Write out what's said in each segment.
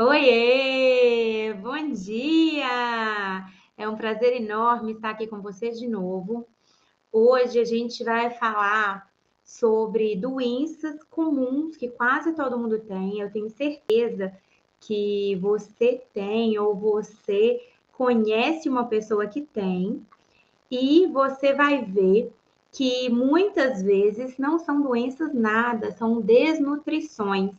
Oiê, bom dia! É um prazer enorme estar aqui com vocês de novo. Hoje a gente vai falar sobre doenças comuns que quase todo mundo tem. Eu tenho certeza que você tem ou você conhece uma pessoa que tem, e você vai ver que muitas vezes não são doenças nada, são desnutrições.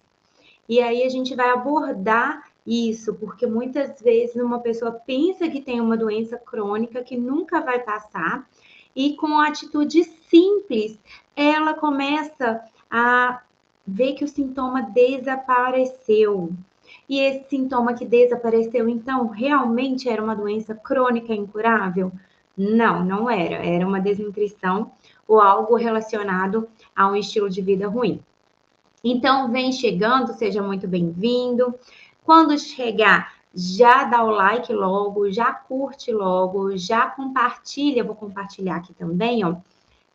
E aí a gente vai abordar isso, porque muitas vezes uma pessoa pensa que tem uma doença crônica que nunca vai passar, e com atitude simples, ela começa a ver que o sintoma desapareceu. E esse sintoma que desapareceu, então, realmente era uma doença crônica incurável? Não, não era. Era uma desnutrição ou algo relacionado a um estilo de vida ruim. Então, vem chegando, seja muito bem-vindo. Quando chegar, já dá o like logo, já curte logo, já compartilha. Vou compartilhar aqui também, ó,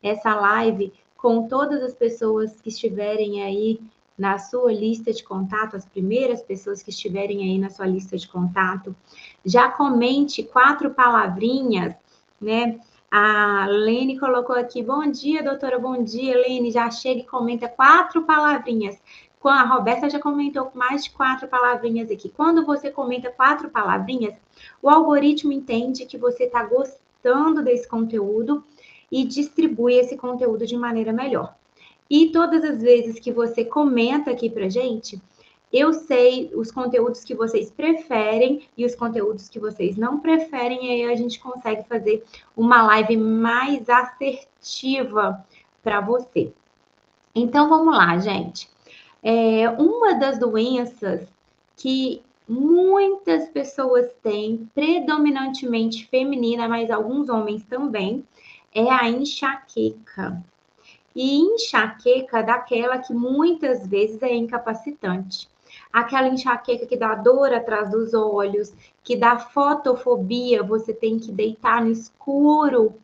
essa live com todas as pessoas que estiverem aí na sua lista de contato, as primeiras pessoas que estiverem aí na sua lista de contato. Já comente 4 palavrinhas, né? A Lene colocou aqui, bom dia, doutora, bom dia, Lene, já chega e comenta 4 palavrinhas. A Roberta já comentou mais de 4 palavrinhas aqui. Quando você comenta 4 palavrinhas, o algoritmo entende que você está gostando desse conteúdo e distribui esse conteúdo de maneira melhor. E todas as vezes que você comenta aqui pra gente, eu sei os conteúdos que vocês preferem e os conteúdos que vocês não preferem, e aí a gente consegue fazer uma live mais assertiva para você. Então vamos lá, gente. Uma das doenças que muitas pessoas têm, predominantemente feminina, mas alguns homens também, é a enxaqueca. E enxaqueca daquela que muitas vezes é incapacitante. Aquela enxaqueca que dá dor atrás dos olhos, que dá fotofobia, você tem que deitar no escuro,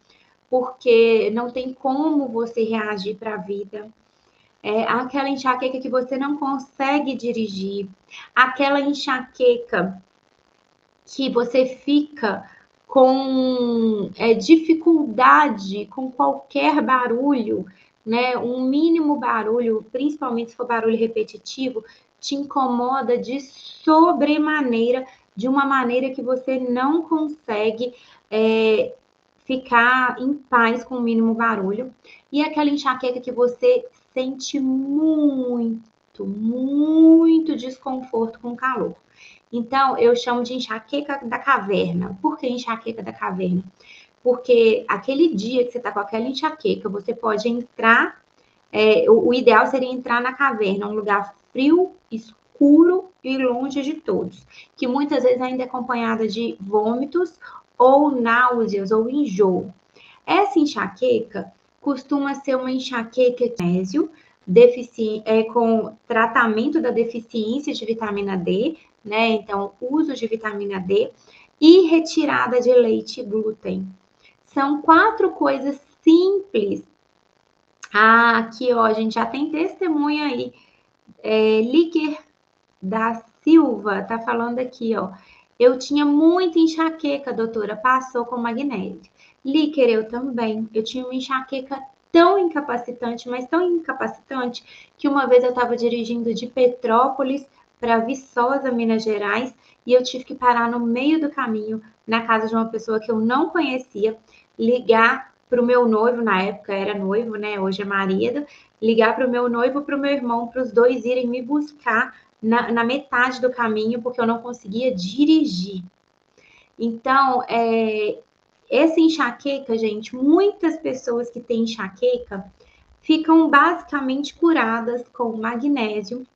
porque não tem como você reagir para a vida. Aquela enxaqueca que você não consegue dirigir, aquela enxaqueca que você fica com dificuldade com qualquer barulho, né? Um mínimo barulho, principalmente se for barulho repetitivo, te incomoda de sobremaneira, de uma maneira que você não consegue ficar em paz com o mínimo barulho. E aquela enxaqueca que você sente muito desconforto com o calor. Então, eu chamo de enxaqueca da caverna. Por que enxaqueca da caverna? Porque aquele dia que você está com aquela enxaqueca, você pode entrar. O ideal seria entrar na caverna, um lugar frio, escuro e longe de todos, que muitas vezes ainda é acompanhada de vômitos ou náuseas ou enjoo. Essa enxaqueca costuma ser uma enxaqueca de magnésio, com tratamento da deficiência de vitamina D, né? Então, uso de vitamina D e retirada de leite e glúten. São 4 coisas simples. Aqui, ó, a gente já tem testemunha aí. Líker da Silva tá falando aqui, ó. Eu tinha muita enxaqueca, doutora, passou com magnésio. Líker, eu também. Eu tinha uma enxaqueca tão incapacitante, mas tão incapacitante, que uma vez eu estava dirigindo de Petrópolis para Viçosa, Minas Gerais, e eu tive que parar no meio do caminho, na casa de uma pessoa que eu não conhecia, ligar para o meu noivo, na época era noivo, né? Hoje é marido, ligar para o meu noivo, para o meu irmão, para os dois irem me buscar na metade do caminho, porque eu não conseguia dirigir. Então, essa enxaqueca, gente, muitas pessoas que têm enxaqueca ficam basicamente curadas com magnésio,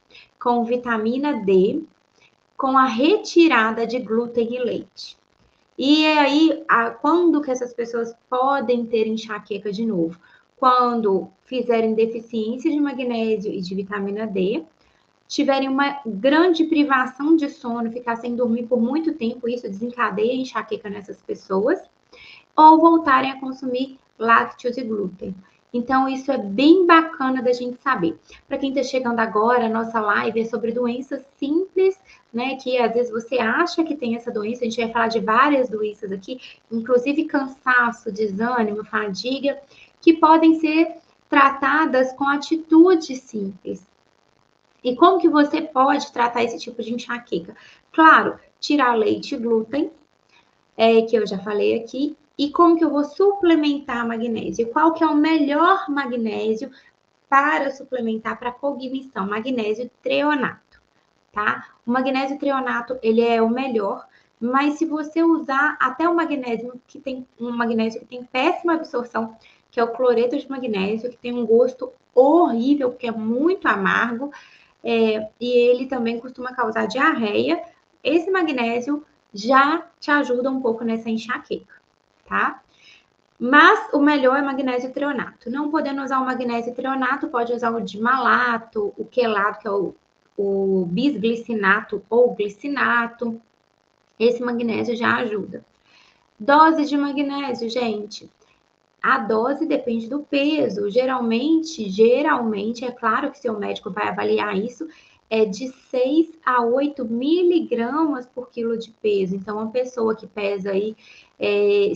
com vitamina D, com a retirada de glúten e leite. E aí, quando que essas pessoas podem ter enxaqueca de novo? Quando fizerem deficiência de magnésio e de vitamina D, tiverem uma grande privação de sono, ficar sem dormir por muito tempo, isso desencadeia enxaqueca nessas pessoas, ou voltarem a consumir lácteos e glúten. Então, isso é bem bacana da gente saber. Para quem está chegando agora, a nossa live é sobre doenças simples, né? Que às vezes você acha que tem essa doença, a gente vai falar de várias doenças aqui, inclusive cansaço, desânimo, fadiga, que podem ser tratadas com atitudes simples. E como que você pode tratar esse tipo de enxaqueca? Claro, tirar leite e glúten, que eu já falei aqui, e como que eu vou suplementar magnésio? Qual que é o melhor magnésio para suplementar para cognição? Magnésio treonato, tá? O magnésio treonato, ele é o melhor, mas se você usar até o magnésio, que tem um magnésio que tem péssima absorção, que é o cloreto de magnésio, que tem um gosto horrível, porque é muito amargo, e ele também costuma causar diarreia. Esse magnésio já te ajuda um pouco nessa enxaqueca, tá? Mas o melhor é magnésio treonato. Não podendo usar o magnésio treonato, pode usar o dimalato, o quelato, que é o bisglicinato ou glicinato. Esse magnésio já ajuda. Dose de magnésio, gente. A dose depende do peso. Geralmente, é claro que seu médico vai avaliar isso, é de 6 a 8 miligramas por quilo de peso. Então, uma pessoa que pesa aí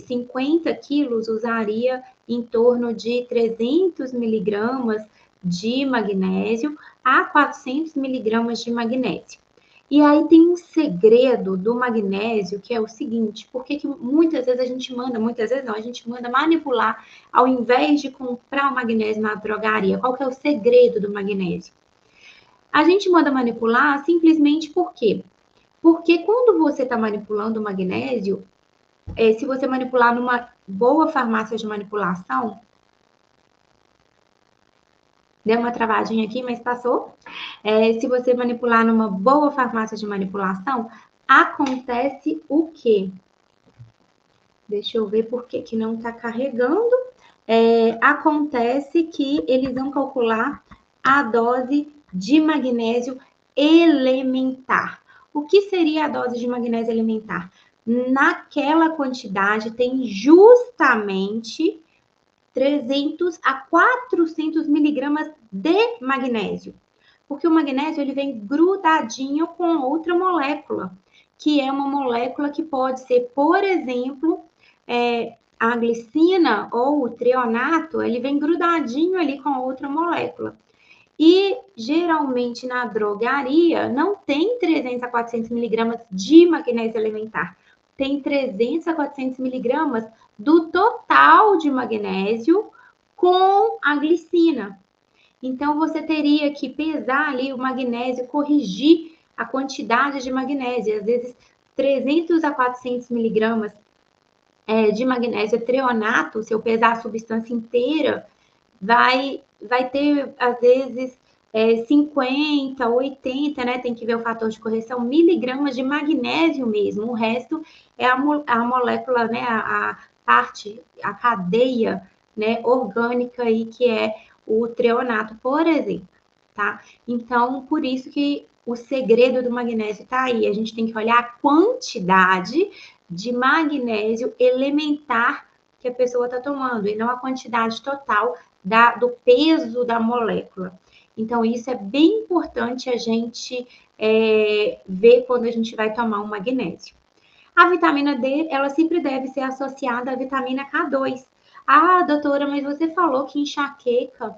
50 quilos usaria em torno de 300 miligramas de magnésio a 400 miligramas de magnésio. E aí tem um segredo do magnésio, que é o seguinte, porque que muitas vezes a gente manda, muitas vezes não, a gente manda manipular ao invés de comprar o magnésio na drogaria. Qual que é o segredo do magnésio? A gente manda manipular simplesmente por quê? Porque quando você está manipulando o magnésio, se você manipular numa boa farmácia de manipulação, deu uma travadinha aqui, mas passou. Se você manipular numa boa farmácia de manipulação, acontece o quê? Deixa eu ver por que não está carregando. Acontece que eles vão calcular a dose de magnésio elementar. O que seria a dose de magnésio elementar? Naquela quantidade tem justamente 300 a 400 miligramas de magnésio. Porque o magnésio ele vem grudadinho com outra molécula, que é uma molécula que pode ser, por exemplo, a glicina ou o treonato, ele vem grudadinho ali com outra molécula. E geralmente na drogaria não tem 300 a 400 miligramas de magnésio elementar. Tem 300 a 400 miligramas do total de magnésio com a glicina. Então, você teria que pesar ali o magnésio, corrigir a quantidade de magnésio. Às vezes, 300 a 400 miligramas de magnésio treonato, se eu pesar a substância inteira, vai ter, às vezes, 50, 80, né? Tem que ver o fator de correção, miligramas de magnésio mesmo. O resto é a molécula, né? A parte, a cadeia, né? Orgânica aí, que é o treonato, por exemplo, tá? Então, por isso que o segredo do magnésio tá aí. A gente tem que olhar a quantidade de magnésio elementar que a pessoa está tomando, e não a quantidade total do peso da molécula. Então, isso é bem importante a gente ver quando a gente vai tomar um magnésio. A vitamina D, ela sempre deve ser associada à vitamina K2. Ah, doutora, mas você falou que enxaqueca,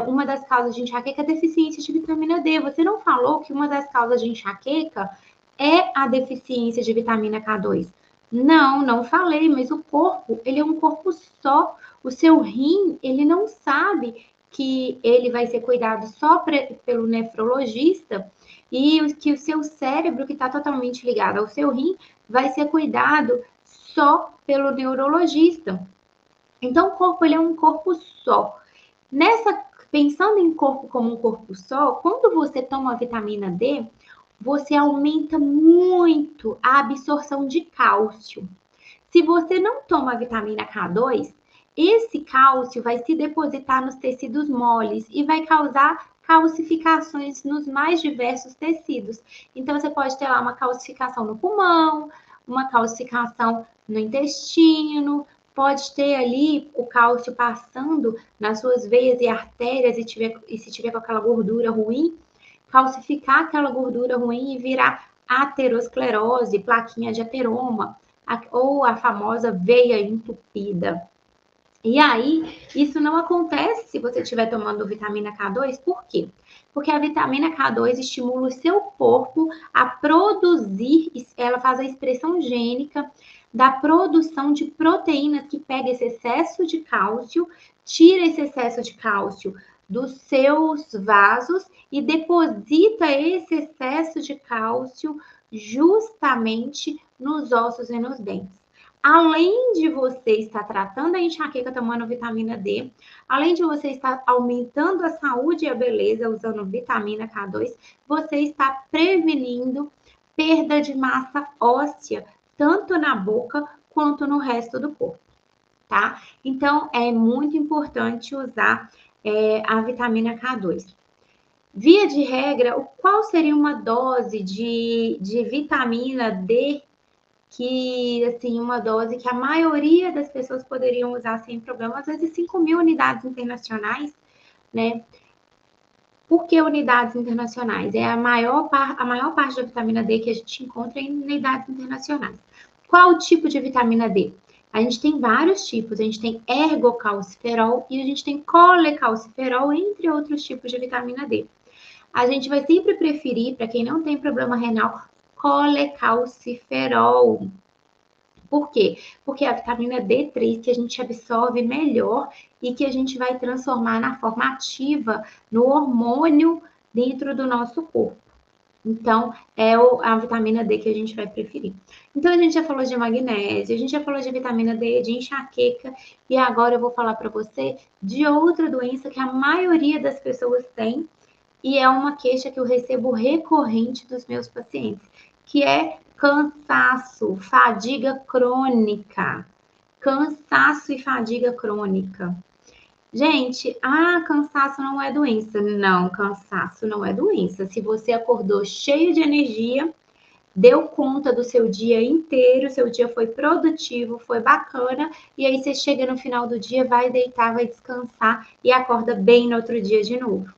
uma das causas de enxaqueca é a deficiência de vitamina D. Você não falou que uma das causas de enxaqueca é a deficiência de vitamina K2? Não, não falei, mas o corpo, ele é um corpo só. O seu rim, ele não sabe que ele vai ser cuidado só pelo nefrologista e que o seu cérebro, que está totalmente ligado ao seu rim, vai ser cuidado só pelo neurologista. Então, o corpo, ele é um corpo só. Pensando em corpo como um corpo só, quando você toma a vitamina D, você aumenta muito a absorção de cálcio. Se você não toma a vitamina K2, esse cálcio vai se depositar nos tecidos moles e vai causar calcificações nos mais diversos tecidos. Então, você pode ter lá uma calcificação no pulmão, uma calcificação no intestino, pode ter ali o cálcio passando nas suas veias e artérias e se tiver com aquela gordura ruim, calcificar aquela gordura ruim e virar aterosclerose, plaquinha de ateroma, ou a famosa veia entupida. E aí, isso não acontece se você estiver tomando vitamina K2, por quê? Porque a vitamina K2 estimula o seu corpo a produzir, ela faz a expressão gênica da produção de proteínas que pega esse excesso de cálcio, tira esse excesso de cálcio dos seus vasos e deposita esse excesso de cálcio justamente nos ossos e nos dentes. Além de você estar tratando a enxaqueca tomando vitamina D, além de você estar aumentando a saúde e a beleza usando vitamina K2, você está prevenindo perda de massa óssea, tanto na boca quanto no resto do corpo, tá? Então, é muito importante usar a vitamina K2. Via de regra, qual seria uma dose de vitamina D que, assim, uma dose que a maioria das pessoas poderiam usar sem problema, às vezes 5.000 unidades internacionais, né? Por que unidades internacionais? É a maior parte da vitamina D que a gente encontra em unidades internacionais. Qual o tipo de vitamina D? A gente tem vários tipos, a gente tem ergocalciferol e a gente tem colecalciferol, entre outros tipos de vitamina D. A gente vai sempre preferir, para quem não tem problema renal, colecalciferol. Por quê? Porque é a vitamina D3 que a gente absorve melhor e que a gente vai transformar na forma ativa no hormônio dentro do nosso corpo. Então, é a vitamina D que a gente vai preferir. Então, a gente já falou de magnésio, a gente já falou de vitamina D, de enxaqueca, e agora eu vou falar para você de outra doença que a maioria das pessoas tem, e é uma queixa que eu recebo recorrente dos meus pacientes, que é cansaço, fadiga crônica. Cansaço e fadiga crônica. Gente, cansaço não é doença. Não, cansaço não é doença. Se você acordou cheio de energia, deu conta do seu dia inteiro, seu dia foi produtivo, foi bacana, e aí você chega no final do dia, vai deitar, vai descansar e acorda bem no outro dia de novo.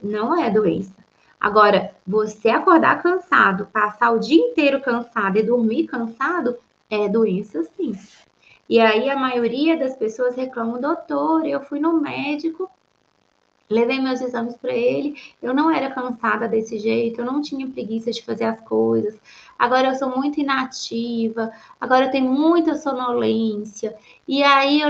Não é doença. Agora, você acordar cansado, passar o dia inteiro cansado e dormir cansado, é doença sim. E aí a maioria das pessoas reclamam, doutor, eu fui no médico, levei meus exames para ele, eu não era cansada desse jeito, eu não tinha preguiça de fazer as coisas, agora eu sou muito inativa, agora eu tenho muita sonolência, e aí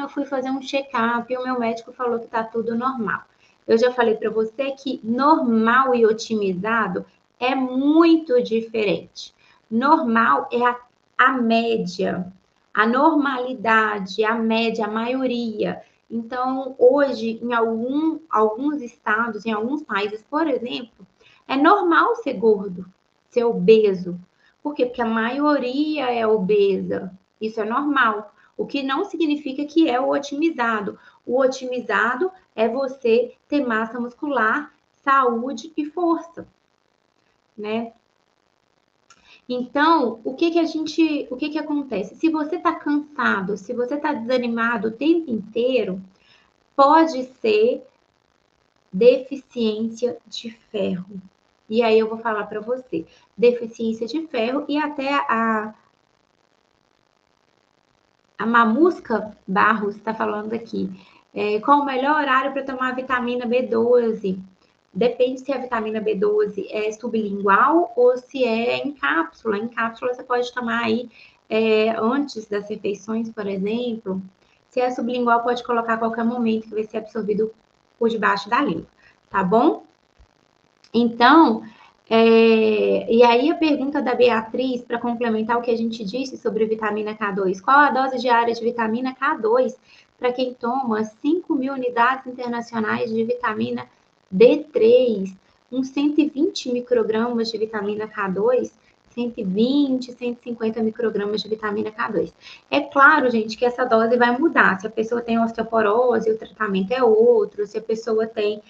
fui fazer um check-up e o meu médico falou que tá tudo normal. Eu já falei para você que normal e otimizado é muito diferente. Normal é a média, a normalidade, a média, a maioria. Então, hoje, em alguns estados, em alguns países, por exemplo, é normal ser gordo, ser obeso. Por quê? Porque a maioria é obesa. Isso é normal. O que não significa que é o otimizado. O otimizado é você ter massa muscular, saúde e força, né? Então, o que acontece? Se você está cansado, se você está desanimado o tempo inteiro, pode ser deficiência de ferro. E aí eu vou falar para você, deficiência de ferro e até a Mamusca Barros está falando aqui. Qual o melhor horário para tomar vitamina B12? Depende se a vitamina B12 é sublingual ou se é em cápsula. Em cápsula você pode tomar aí antes das refeições, por exemplo. Se é sublingual, pode colocar a qualquer momento que vai ser absorvido por debaixo da língua, tá bom? Então, e aí a pergunta da Beatriz, para complementar o que a gente disse sobre vitamina K2, qual a dose diária de vitamina K2 para quem toma 5.000 unidades internacionais de vitamina D3, uns 120 microgramas de vitamina K2, 120, 150 microgramas de vitamina K2. É claro, gente, que essa dose vai mudar. Se a pessoa tem osteoporose, o tratamento é outro. Se a pessoa tem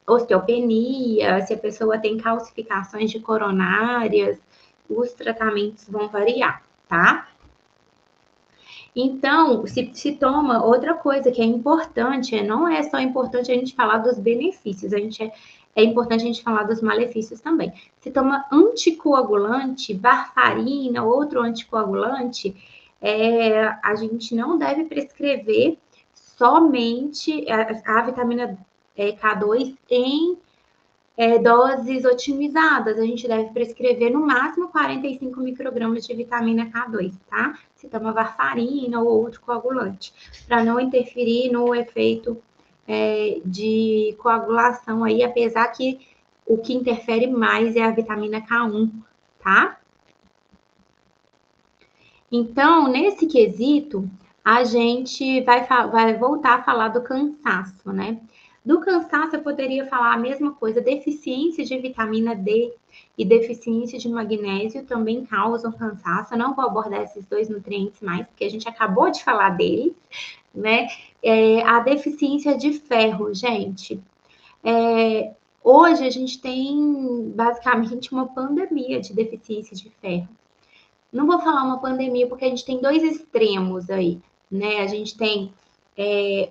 osteopenia, se a pessoa tem calcificações de coronárias, os tratamentos vão variar, tá? Então, se toma outra coisa que é importante, não é só importante a gente falar dos benefícios, é importante a gente falar dos malefícios também. Se toma anticoagulante, varfarina, outro anticoagulante, a gente não deve prescrever somente a vitamina K2 em doses otimizadas. A gente deve prescrever no máximo 45 microgramas de vitamina K2, tá? Se toma varfarina ou outro coagulante, para não interferir no efeito de coagulação aí, apesar que o que interfere mais é a vitamina K1, tá? Então, nesse quesito, a gente vai voltar a falar do cansaço, né? Do cansaço, eu poderia falar a mesma coisa. Deficiência de vitamina D e deficiência de magnésio também causam cansaço. Eu não vou abordar esses dois nutrientes mais, porque a gente acabou de falar deles, né? A deficiência de ferro, gente. Hoje a gente tem basicamente uma pandemia de deficiência de ferro. Não vou falar uma pandemia, porque a gente tem dois extremos aí, né? A gente tem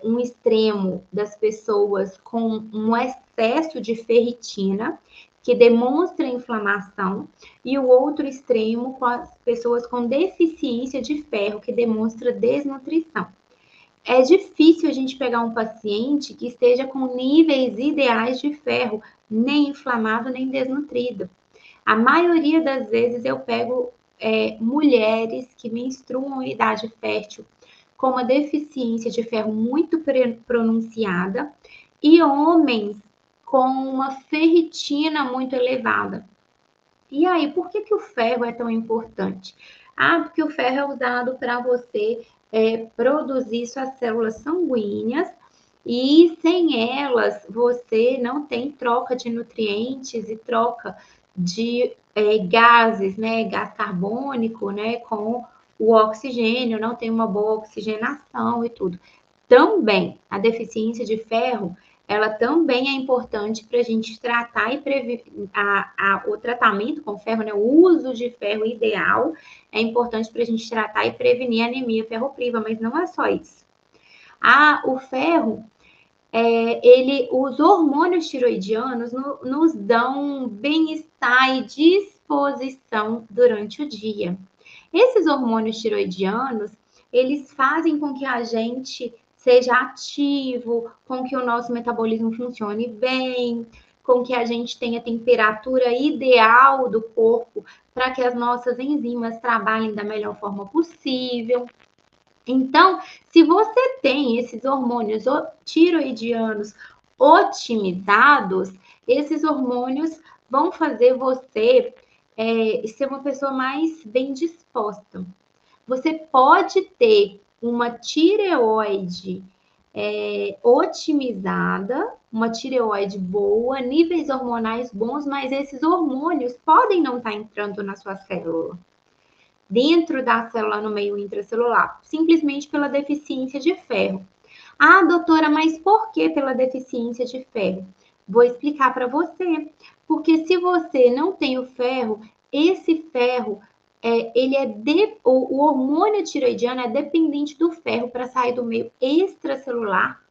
um extremo das pessoas com um excesso de ferritina, que demonstra inflamação, e o outro extremo com as pessoas com deficiência de ferro, que demonstra desnutrição. É difícil a gente pegar um paciente que esteja com níveis ideais de ferro, nem inflamado, nem desnutrido. A maioria das vezes eu pego mulheres que menstruam em idade fértil com uma deficiência de ferro muito pronunciada e homens com uma ferritina muito elevada. E aí, por que o ferro é tão importante? Porque o ferro é usado para você produzir suas células sanguíneas e sem elas você não tem troca de nutrientes e troca de gases, né? Gás carbônico, né? Com o oxigênio, não tem uma boa oxigenação e tudo. Também, a deficiência de ferro, ela também é importante para a gente tratar e prevenir o tratamento com ferro, né? O uso de ferro ideal é importante para a gente tratar e prevenir a anemia ferropriva, mas não é só isso. O ferro, os hormônios tiroidianos nos dão bem-estar e disposição durante o dia. Esses hormônios tiroidianos, eles fazem com que a gente seja ativo, com que o nosso metabolismo funcione bem, com que a gente tenha a temperatura ideal do corpo para que as nossas enzimas trabalhem da melhor forma possível. Então, se você tem esses hormônios tiroidianos otimizados, esses hormônios vão fazer você ser uma pessoa mais bem disposta. Você pode ter uma tireoide otimizada, uma tireoide boa, níveis hormonais bons, mas esses hormônios podem não estar entrando na sua célula, dentro da célula no meio intracelular, simplesmente pela deficiência de ferro. Doutora, mas por que pela deficiência de ferro? Vou explicar para você. Porque se você não tem o ferro, esse ferro, o hormônio tiroidiano é dependente do ferro para sair do meio extracelular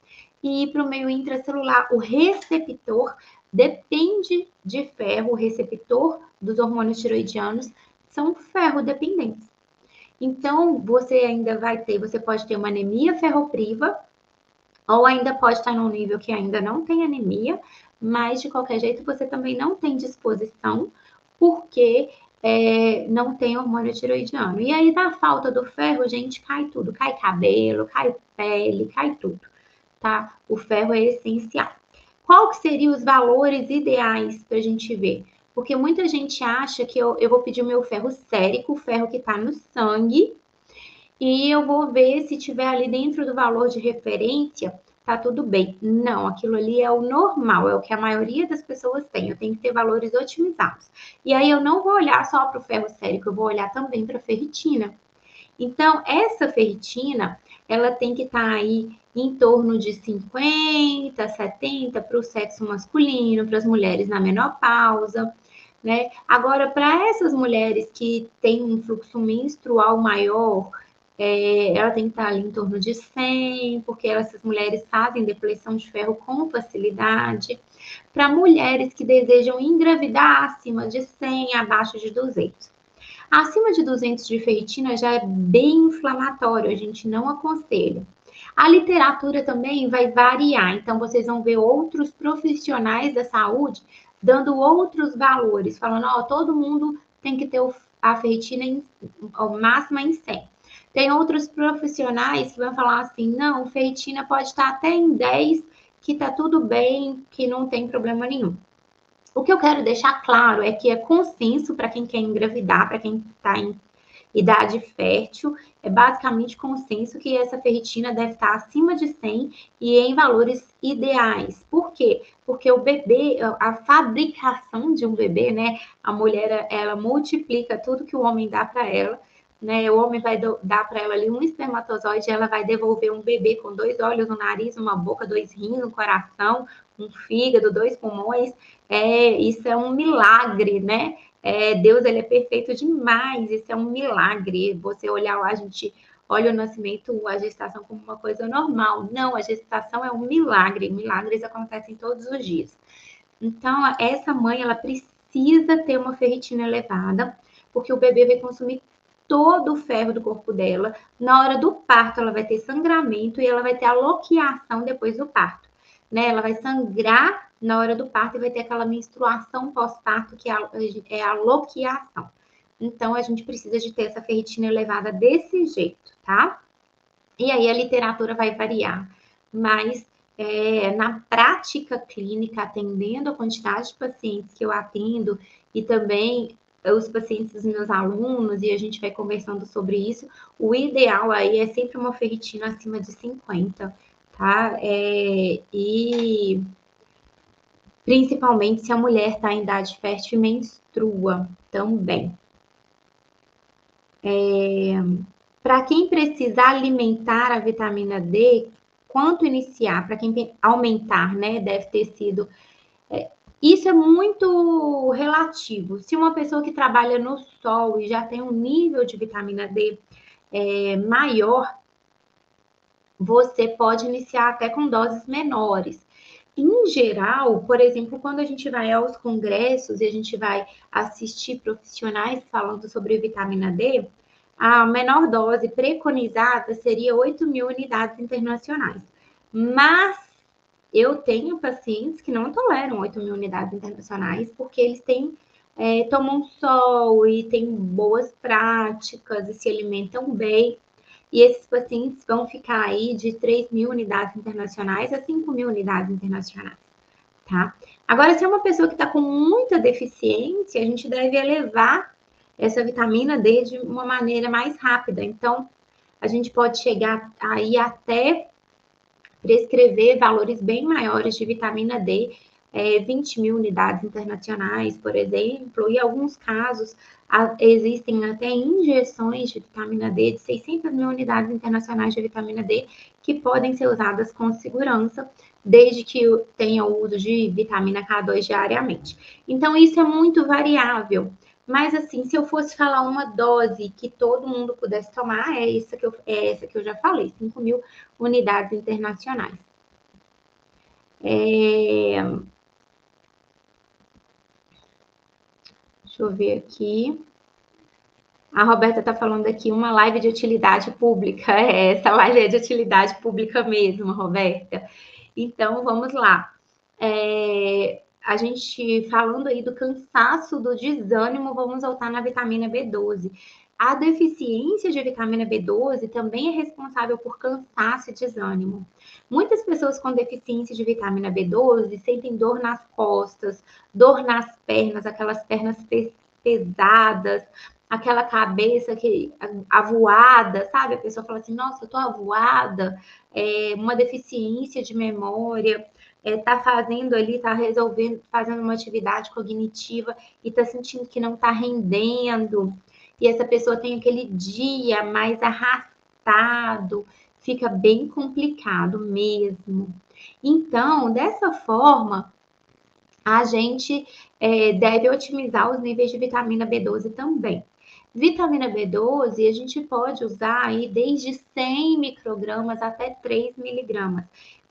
e ir para o meio intracelular. O receptor depende de ferro, o receptor dos hormônios tiroidianos são ferro dependentes. Então, você pode ter uma anemia ferropriva, ou ainda pode estar num nível que ainda não tem anemia, mas de qualquer jeito você também não tem disposição, porque não tem hormônio tiroidiano. E aí, na falta do ferro, gente, cai tudo. Cai cabelo, cai pele, cai tudo, tá? O ferro é essencial. Qual que seriam os valores ideais para a gente ver? Porque muita gente acha que eu vou pedir o meu ferro sérico, o ferro que está no sangue, e eu vou ver se tiver ali dentro do valor de referência, tá tudo bem. Não, aquilo ali é o normal, é o que a maioria das pessoas tem. Eu tenho que ter valores otimizados. E aí eu não vou olhar só para o ferro sérico, eu vou olhar também para a ferritina. Então, essa ferritina, ela tem que estar aí em torno de 50, 70 para o sexo masculino, para as mulheres na menopausa, né? Agora, para essas mulheres que têm um fluxo menstrual maior, ela tem que estar ali em torno de 100, porque essas mulheres fazem depleção de ferro com facilidade. Para mulheres que desejam engravidar, acima de 100, abaixo de 200. Acima de 200 de ferritina já é bem inflamatório, a gente não aconselha. A literatura também vai variar, então vocês vão ver outros profissionais da saúde dando outros valores, falando, ó, todo mundo tem que ter a ferritina máxima em 100. Tem outros profissionais que vão falar assim, não, ferritina pode estar até em 10, que tá tudo bem, que não tem problema nenhum. O que eu quero deixar claro é que é consenso para quem quer engravidar, para quem está em idade fértil, é basicamente consenso que essa ferritina deve estar acima de 100 e em valores ideais. Por quê? Porque o bebê, a fabricação de um bebê, né? A mulher, ela multiplica tudo que o homem dá para ela, né? O homem vai dar para ela ali um espermatozoide, ela vai devolver um bebê com 2 olhos, um nariz, uma boca, 2 rins, um coração, um fígado, 2 pulmões. Isso é um milagre, né? Deus, ele é perfeito demais, isso é um milagre. Você olhar lá, a gente olha o nascimento, a gestação como uma coisa normal. Não, a gestação é um milagre. Milagres acontecem todos os dias. Então, essa mãe, ela precisa ter uma ferritina elevada, porque o bebê vai consumir todo o ferro do corpo dela. Na hora do parto, ela vai ter sangramento e ela vai ter aloquiação depois do parto, né? Ela vai sangrar na hora do parto e vai ter aquela menstruação pós-parto, que é a aloquiação. Então, a gente precisa de ter essa ferritina elevada desse jeito, tá? E aí a literatura vai variar, mas na prática clínica, atendendo a quantidade de pacientes que eu atendo e também os pacientes dos meus alunos, e a gente vai conversando sobre isso, o ideal aí é sempre uma ferritina acima de 50, tá? E principalmente se a mulher está em idade fértil e menstrua também. Para quem precisa alimentar a vitamina D, quanto iniciar? Para quem aumentar, né? Deve ter sido. Isso é muito relativo. Se uma pessoa que trabalha no sol e já tem um nível de vitamina D maior, você pode iniciar até com doses menores. Em geral, por exemplo, quando a gente vai aos congressos e a gente vai assistir profissionais falando sobre vitamina D, a menor dose preconizada seria 8.000 unidades internacionais. Mas eu tenho pacientes que não toleram 8.000 unidades internacionais porque eles tomam sol e têm boas práticas e se alimentam bem. E esses pacientes vão ficar aí de 3.000 unidades internacionais a 5.000 unidades internacionais, tá? Agora, se é uma pessoa que está com muita deficiência, a gente deve elevar essa vitamina D de uma maneira mais rápida. Então, a gente pode chegar aí até prescrever valores bem maiores de vitamina D, 20.000 unidades internacionais, por exemplo, e em alguns casos existem até injeções de vitamina D de 600.000 unidades internacionais de vitamina D que podem ser usadas com segurança, desde que tenha o uso de vitamina K2 diariamente. Então, isso é muito variável. Mas, assim, se eu fosse falar uma dose que todo mundo pudesse tomar, é essa que eu já falei, 5.000 unidades internacionais. Deixa eu ver aqui. A Roberta está falando aqui, uma live de utilidade pública. Essa live é de utilidade pública mesmo, Roberta. Então, vamos lá. A gente falando aí do cansaço, do desânimo, vamos voltar na vitamina B12. A deficiência de vitamina B12 também é responsável por cansaço e desânimo. Muitas pessoas com deficiência de vitamina B12 sentem dor nas costas, dor nas pernas, aquelas pernas pesadas, aquela cabeça que avoada, sabe? A pessoa fala assim: nossa, eu tô avoada, uma deficiência de memória. Tá fazendo ali, tá resolvendo, fazendo uma atividade cognitiva e tá sentindo que não tá rendendo, e essa pessoa tem aquele dia mais arrastado, fica bem complicado mesmo. Então, dessa forma, a gente deve otimizar os níveis de vitamina B12 também. Vitamina B12, a gente pode usar aí desde 100 microgramas até 3 miligramas.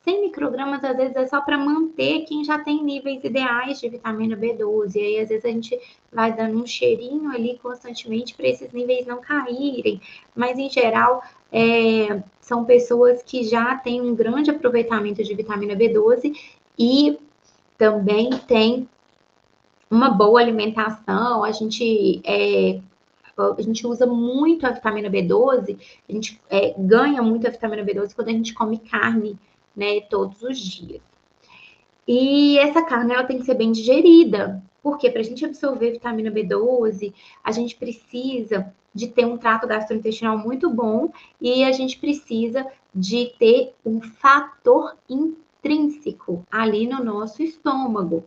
100 microgramas, às vezes, é só para manter quem já tem níveis ideais de vitamina B12. E aí, às vezes, a gente vai dando um cheirinho ali constantemente para esses níveis não caírem. Mas, em geral, são pessoas que já têm um grande aproveitamento de vitamina B12 e também tem uma boa alimentação. A gente usa muito a vitamina B12, a gente ganha muito a vitamina B12 quando a gente come carne, né, todos os dias. E essa carne, ela tem que ser bem digerida, porque para a gente absorver vitamina B12, a gente precisa de ter um trato gastrointestinal muito bom e a gente precisa de ter um fator intrínseco ali no nosso estômago.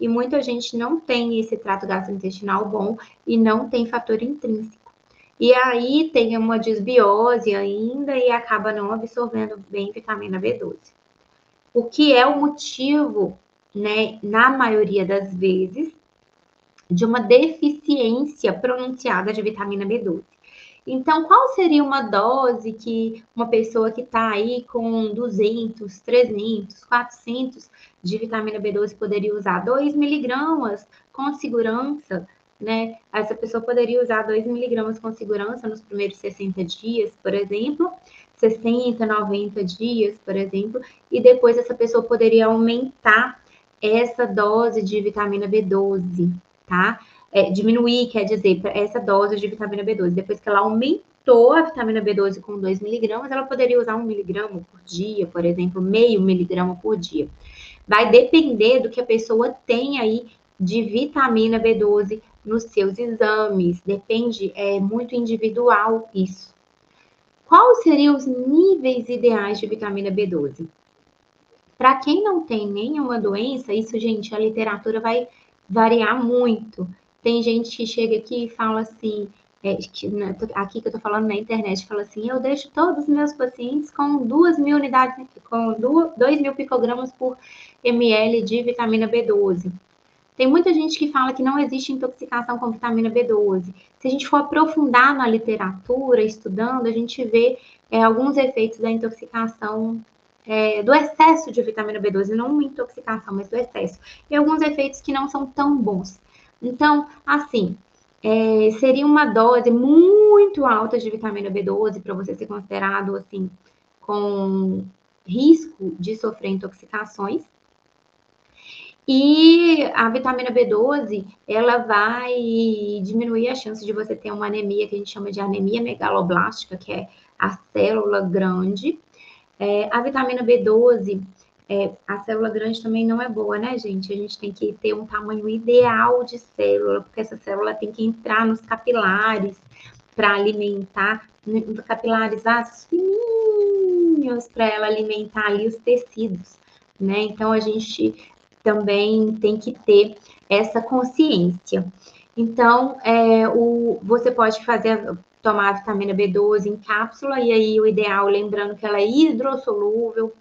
E muita gente não tem esse trato gastrointestinal bom e não tem fator intrínseco. E aí tem uma desbiose ainda e acaba não absorvendo bem vitamina B12. O que é o motivo, né, na maioria das vezes, de uma deficiência pronunciada de vitamina B12. Então, qual seria uma dose que uma pessoa que está aí com 200, 300, 400 de vitamina B12 poderia usar? 2 miligramas com segurança, né? Essa pessoa poderia usar 2 miligramas com segurança nos primeiros 60 dias, por exemplo, 60, 90 dias, por exemplo, e depois essa pessoa poderia aumentar essa dose de vitamina B12, tá? Diminuir, quer dizer, essa dose de vitamina B12. Depois que ela aumentou a vitamina B12 com 2 miligramas, ela poderia usar 1 miligrama por dia, por exemplo, meio miligrama por dia. Vai depender do que a pessoa tem aí de vitamina B12 nos seus exames. Depende, é muito individual isso. Quais seriam os níveis ideais de vitamina B12? Para quem não tem nenhuma doença, isso, gente, a literatura vai variar muito. Tem gente que chega aqui e fala assim, aqui que eu tô falando na internet, fala assim, eu deixo todos os meus pacientes com 2.000 unidades, com 2.000 picogramas por ml de vitamina B12. Tem muita gente que fala que não existe intoxicação com vitamina B12. Se a gente for aprofundar na literatura, estudando, a gente vê alguns efeitos da intoxicação, do excesso de vitamina B12, não uma intoxicação, mas do excesso. E alguns efeitos que não são tão bons. Então, assim, seria uma dose muito alta de vitamina B12 para você ser considerado, assim, com risco de sofrer intoxicações. E a vitamina B12, ela vai diminuir a chance de você ter uma anemia que a gente chama de anemia megaloblástica, que é a célula grande. A vitamina B12, a célula grande também não é boa, né, gente? A gente tem que ter um tamanho ideal de célula, porque essa célula tem que entrar nos capilares para alimentar, capilares vasos fininhos, para ela alimentar ali os tecidos, né? Então, a gente também tem que ter essa consciência. Então, você pode tomar a vitamina B12 em cápsula, e aí o ideal, lembrando que ela é hidrossolúvel,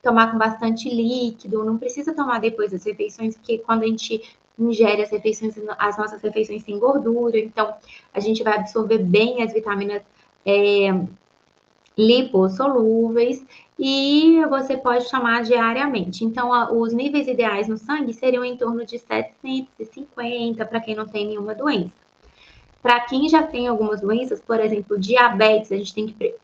tomar com bastante líquido, não precisa tomar depois das refeições, porque quando a gente ingere as nossas refeições têm gordura, então a gente vai absorver bem as vitaminas lipossolúveis, e você pode tomar diariamente. Então, os níveis ideais no sangue seriam em torno de 750 para quem não tem nenhuma doença. Para quem já tem algumas doenças, por exemplo, diabetes, a gente tem que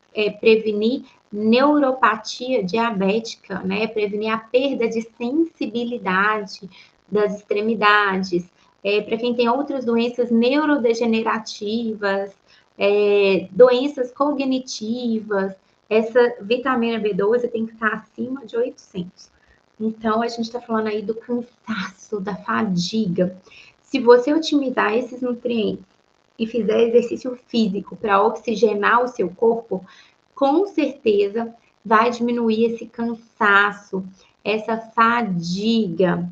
prevenir neuropatia diabética, né? Prevenir a perda de sensibilidade das extremidades. Para quem tem outras doenças neurodegenerativas, doenças cognitivas, essa vitamina B12 tem que estar acima de 800. Então, a gente está falando aí do cansaço, da fadiga. Se você otimizar esses nutrientes e fizer exercício físico para oxigenar o seu corpo, com certeza vai diminuir esse cansaço, essa fadiga.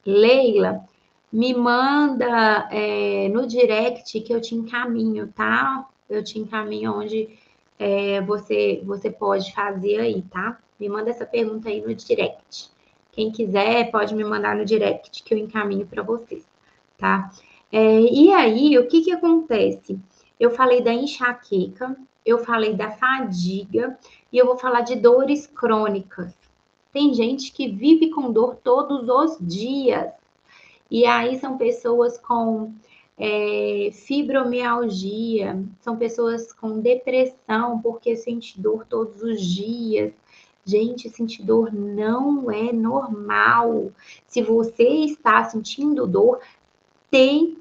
Leila, me manda no direct que eu te encaminho, tá? Eu te encaminho onde você pode fazer aí, tá? Me manda essa pergunta aí no direct. Quem quiser pode me mandar no direct que eu encaminho para vocês, tá? E aí, o que que acontece? Eu falei da enxaqueca, eu falei da fadiga e eu vou falar de dores crônicas. Tem gente que vive com dor todos os dias. E aí são pessoas com fibromialgia, são pessoas com depressão porque sente dor todos os dias. Gente, sentir dor não é normal. Se você está sentindo dor, tem.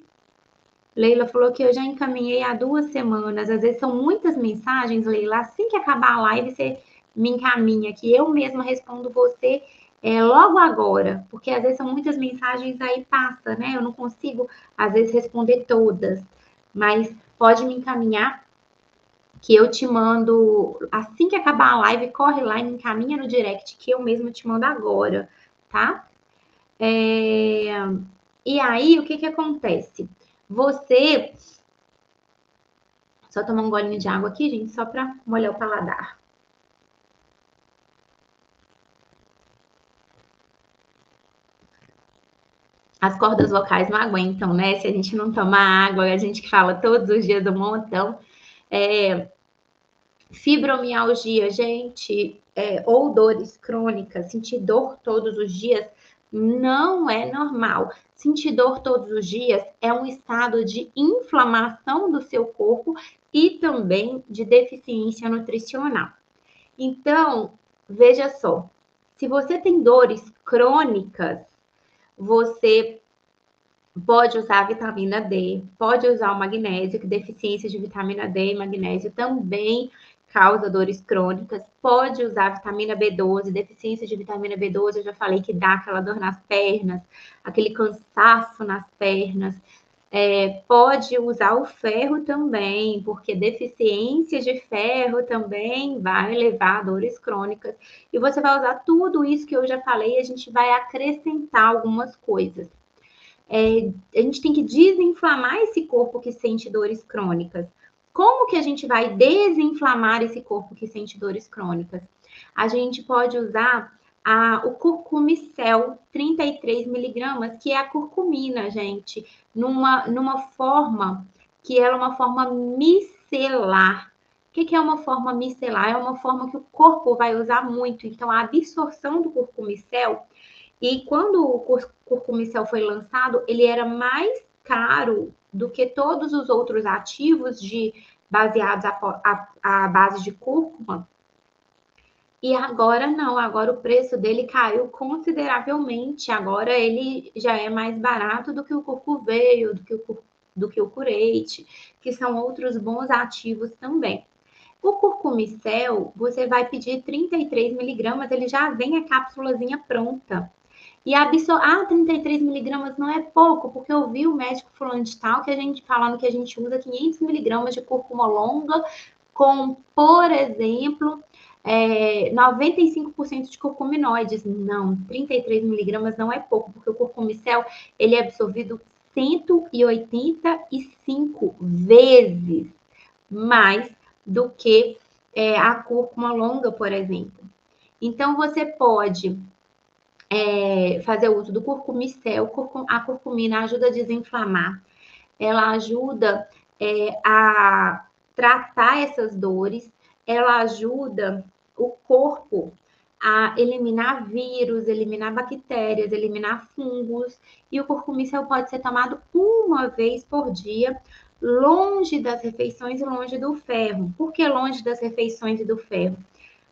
Leila falou que eu já encaminhei há 2 semanas. Às vezes são muitas mensagens, Leila. Assim que acabar a live, você me encaminha, que eu mesma respondo você logo agora. Porque às vezes são muitas mensagens, aí passa, né? Eu não consigo, às vezes, responder todas. Mas pode me encaminhar, que eu te mando. Assim que acabar a live, corre lá e me encaminha no direct, que eu mesma te mando agora, tá? E aí, o que que acontece? Você. Só tomar um golinho de água aqui, gente, só para molhar o paladar. As cordas vocais não aguentam, né? Se a gente não tomar água, a gente que fala todos os dias um montão. Fibromialgia, gente, ou dores crônicas, sentir dor todos os dias não é normal. Sentir dor todos os dias é um estado de inflamação do seu corpo e também de deficiência nutricional. Então, veja só, se você tem dores crônicas, você pode usar a vitamina D, pode usar o magnésio, que deficiência de vitamina D e magnésio também causa dores crônicas. Pode usar a vitamina B12, deficiência de vitamina B12, eu já falei que dá aquela dor nas pernas, aquele cansaço nas pernas. Pode usar o ferro também, porque deficiência de ferro também vai levar a dores crônicas. E você vai usar tudo isso que eu já falei e a gente vai acrescentar algumas coisas. A gente tem que desinflamar esse corpo que sente dores crônicas. Como que a gente vai desinflamar esse corpo que sente dores crônicas? A gente pode usar o curcumicel 33 miligramas, que é a curcumina, gente, numa forma que ela é uma forma micelar. O que é uma forma micelar? É uma forma que o corpo vai usar muito. Então, a absorção do curcumicel, e quando o curcumicel foi lançado, ele era mais caro do que todos os outros ativos baseados à base de cúrcuma. E agora não, agora o preço dele caiu consideravelmente. Agora ele já é mais barato do que o curcuveio, do que o curete, que são outros bons ativos também. O curcumicel, você vai pedir 33 miligramas, ele já vem a cápsulazinha pronta. E 33 miligramas não é pouco, porque eu vi o médico falando de tal, que a gente falando que a gente usa 500 miligramas de cúrcuma longa com, por exemplo, 95% de curcuminoides. Não, 33 miligramas não é pouco, porque o curcumicel, ele é absorvido 185 vezes mais do que a cúrcuma longa, por exemplo. Então, você pode fazer uso do curcumicel. A curcumina ajuda a desinflamar, ela ajuda a tratar essas dores, ela ajuda o corpo a eliminar vírus, eliminar bactérias, eliminar fungos, e o curcumicel pode ser tomado uma vez por dia, longe das refeições e longe do ferro. Por que longe das refeições e do ferro?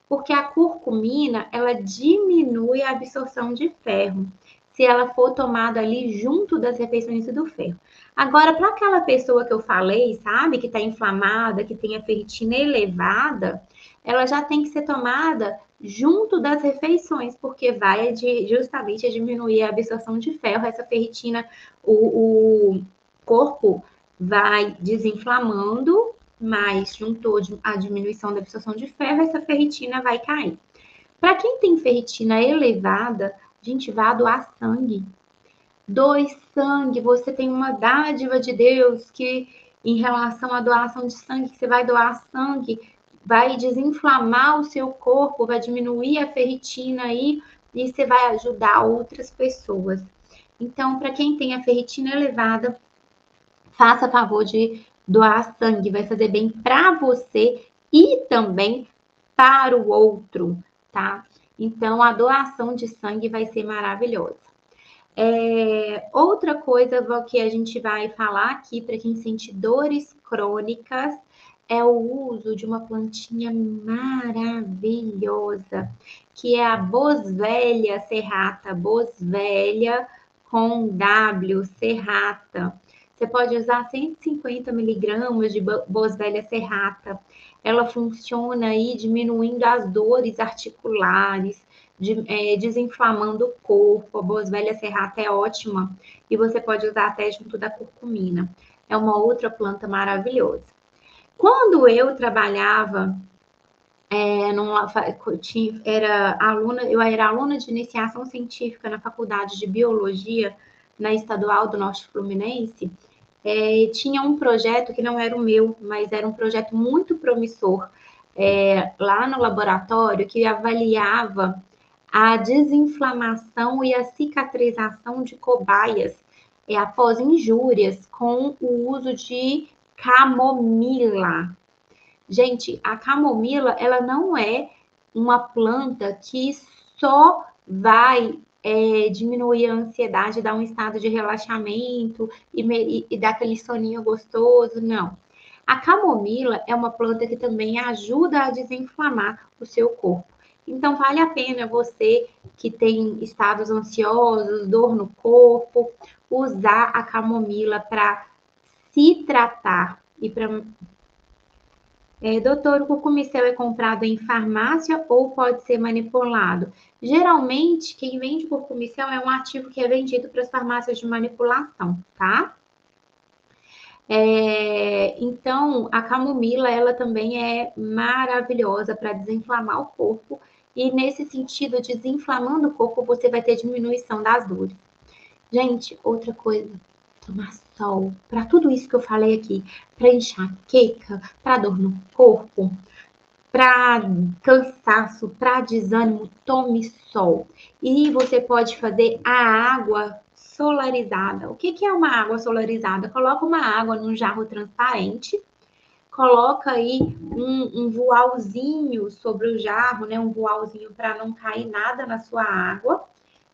Porque a curcumina, ela diminui a absorção de ferro, se ela for tomada ali junto das refeições e do ferro. Agora, para aquela pessoa que eu falei, sabe, que está inflamada, que tem a ferritina elevada, ela já tem que ser tomada junto das refeições, porque vai justamente diminuir a absorção de ferro. Essa ferritina, o corpo vai desinflamando, mas juntou a diminuição da absorção de ferro, essa ferritina vai cair. Para quem tem ferritina elevada, a gente vai doar sangue. Doe sangue, você tem uma dádiva de Deus que, em relação à doação de sangue, que você vai doar sangue, vai desinflamar o seu corpo, vai diminuir a ferritina aí e você vai ajudar outras pessoas. Então, para quem tem a ferritina elevada, faça favor de doar sangue, vai fazer bem para você e também para o outro, tá? Então, a doação de sangue vai ser maravilhosa. Outra coisa que a gente vai falar aqui para quem sente dores crônicas é o uso de uma plantinha maravilhosa, que é a Boswellia serrata, Boswellia com W, serrata. Você pode usar 150 miligramas de Boswellia serrata. Ela funciona aí diminuindo as dores articulares, desinflamando o corpo. A Boswellia serrata é ótima e você pode usar até junto da curcumina. É uma outra planta maravilhosa. Quando eu trabalhava, eu era aluna de iniciação científica na Faculdade de Biologia, na Estadual do Norte Fluminense, tinha um projeto que não era o meu, mas era um projeto muito promissor, lá no laboratório, que avaliava a desinflamação e a cicatrização de cobaias após injúrias com o uso de camomila. Gente, a camomila, ela não é uma planta que só vai diminuir a ansiedade, dar um estado de relaxamento e dar aquele soninho gostoso, não. A camomila é uma planta que também ajuda a desinflamar o seu corpo. Então, vale a pena você que tem estados ansiosos, dor no corpo, usar a camomila para se tratar e para doutor, o cucumicel é comprado em farmácia ou pode ser manipulado? Geralmente, quem vende cucumicel é um ativo que é vendido para as farmácias de manipulação, tá? Então, a camomila, ela também é maravilhosa para desinflamar o corpo e, nesse sentido, desinflamando o corpo, você vai ter diminuição das dores. Gente, outra coisa, tomar sol, para tudo isso que eu falei aqui, para enxaqueca, para dor no corpo, para cansaço, para desânimo, tome sol. E você pode fazer a água solarizada. O que é uma água solarizada? Coloca uma água num jarro transparente, coloca aí um voalzinho sobre o jarro, né? Um voalzinho para não cair nada na sua água.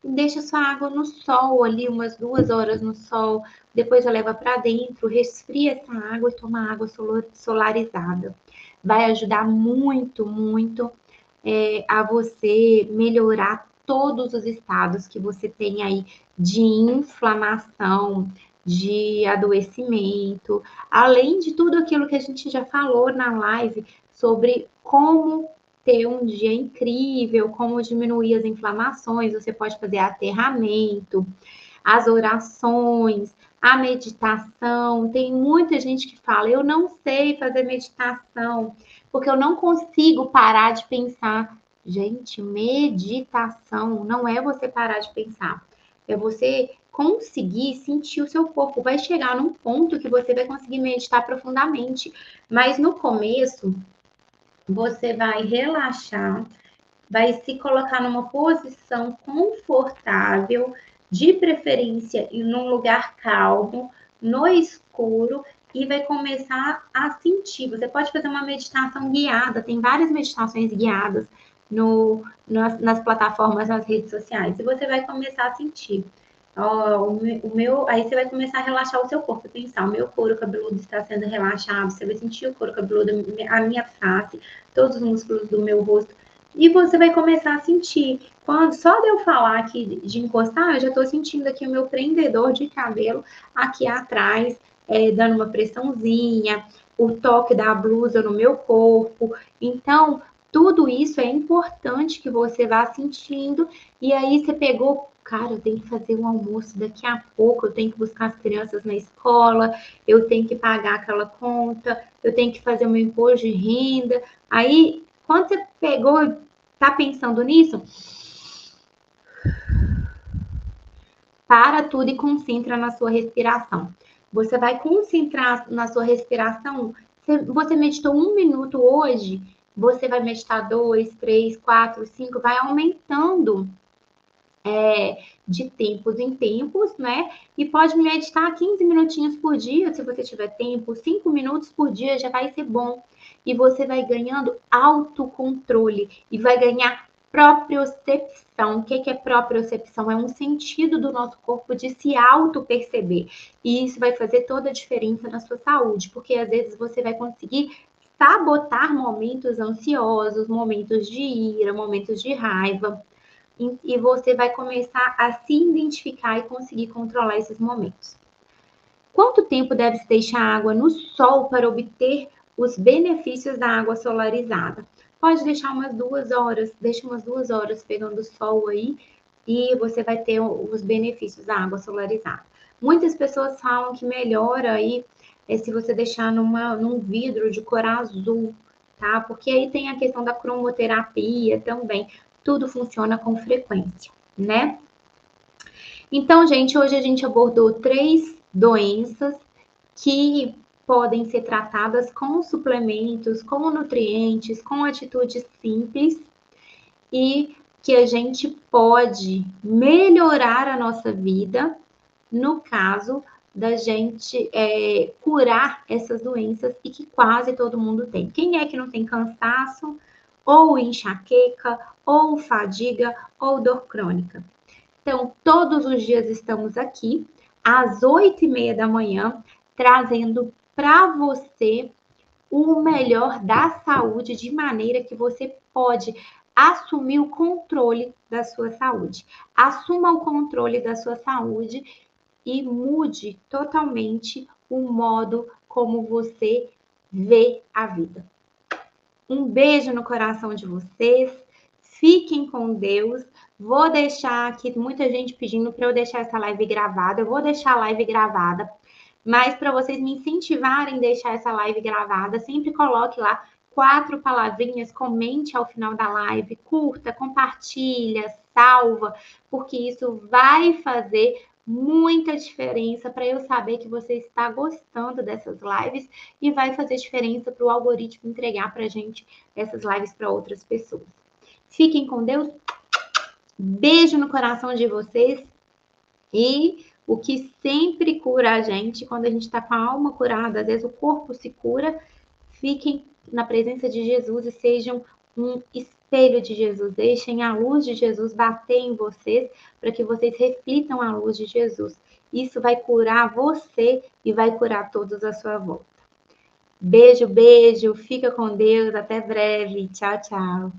E deixa sua água no sol ali, umas 2 horas no sol. Depois você leva para dentro, resfria essa água e toma água solarizada. Vai ajudar muito, muito a você melhorar todos os estados que você tem aí de inflamação, de adoecimento, além de tudo aquilo que a gente já falou na live sobre como ter um dia incrível, como diminuir as inflamações, você pode fazer aterramento, as orações, a meditação. Tem muita gente que fala, eu não sei fazer meditação, porque eu não consigo parar de pensar. Gente, meditação não é você parar de pensar, é você conseguir sentir o seu corpo. Vai chegar num ponto que você vai conseguir meditar profundamente, mas no começo você vai relaxar, vai se colocar numa posição confortável, de preferência em um lugar calmo, no escuro, e vai começar a sentir. Você pode fazer uma meditação guiada, tem várias meditações guiadas nas plataformas, nas redes sociais, e você vai começar a sentir. Aí você vai começar a relaxar o seu corpo, pensar, o meu couro cabeludo está sendo relaxado, você vai sentir o couro cabeludo, a minha face, todos os músculos do meu rosto, e você vai começar a sentir. Quando só de eu falar aqui de encostar, eu já estou sentindo aqui o meu prendedor de cabelo aqui atrás, dando uma pressãozinha, o toque da blusa no meu corpo. Então, tudo isso é importante que você vá sentindo. E aí você pegou, cara, eu tenho que fazer um almoço daqui a pouco, eu tenho que buscar as crianças na escola, eu tenho que pagar aquela conta, eu tenho que fazer o meu imposto de renda. Aí, quando você pegou e tá pensando nisso, para tudo e concentra na sua respiração. Você vai concentrar na sua respiração. Você meditou 1 minuto hoje, você vai meditar 2, 3, 4, 5, vai aumentando de tempos em tempos, né? E pode meditar 15 minutinhos por dia, se você tiver tempo, 5 minutos por dia já vai ser bom. E você vai ganhando autocontrole e vai ganhar propriocepção. O que é propriocepção? É um sentido do nosso corpo de se auto-perceber. E isso vai fazer toda a diferença na sua saúde, porque às vezes você vai conseguir sabotar momentos ansiosos, momentos de ira, momentos de raiva, e você vai começar a se identificar e conseguir controlar esses momentos. Quanto tempo deve-se deixar a água no sol para obter os benefícios da água solarizada? Pode deixar umas 2 horas, deixa umas 2 horas pegando sol aí e você vai ter os benefícios da água solarizada. Muitas pessoas falam que melhora aí se você deixar num vidro de cor azul, tá? Porque aí tem a questão da cromoterapia também. Tudo funciona com frequência, né? Então, gente, hoje a gente abordou 3 doenças que podem ser tratadas com suplementos, com nutrientes, com atitudes simples e que a gente pode melhorar a nossa vida no caso da gente curar essas doenças e que quase todo mundo tem. Quem é que não tem cansaço, ou enxaqueca, ou fadiga, ou dor crônica? Então, todos os dias estamos aqui, às 8h30 da manhã, trazendo para você o melhor da saúde, de maneira que você pode assumir o controle da sua saúde. Assuma o controle da sua saúde e mude totalmente o modo como você vê a vida. Um beijo no coração de vocês. Fiquem com Deus. Vou deixar aqui muita gente pedindo para eu deixar essa live gravada. Eu vou deixar a live gravada, mas para vocês me incentivarem a deixar essa live gravada, sempre coloque lá 4 palavrinhas, comente ao final da live, curta, compartilha, salva, porque isso vai fazer muita diferença para eu saber que você está gostando dessas lives e vai fazer diferença para o algoritmo entregar para a gente essas lives para outras pessoas. Fiquem com Deus. Beijo no coração de vocês e o que sempre cura a gente, quando a gente está com a alma curada, às vezes o corpo se cura, fiquem na presença de Jesus e sejam um espelho de Jesus. Deixem a luz de Jesus bater em vocês para que vocês reflitam a luz de Jesus. Isso vai curar você e vai curar todos à sua volta. Beijo, beijo. Fica com Deus. Até breve. Tchau, tchau.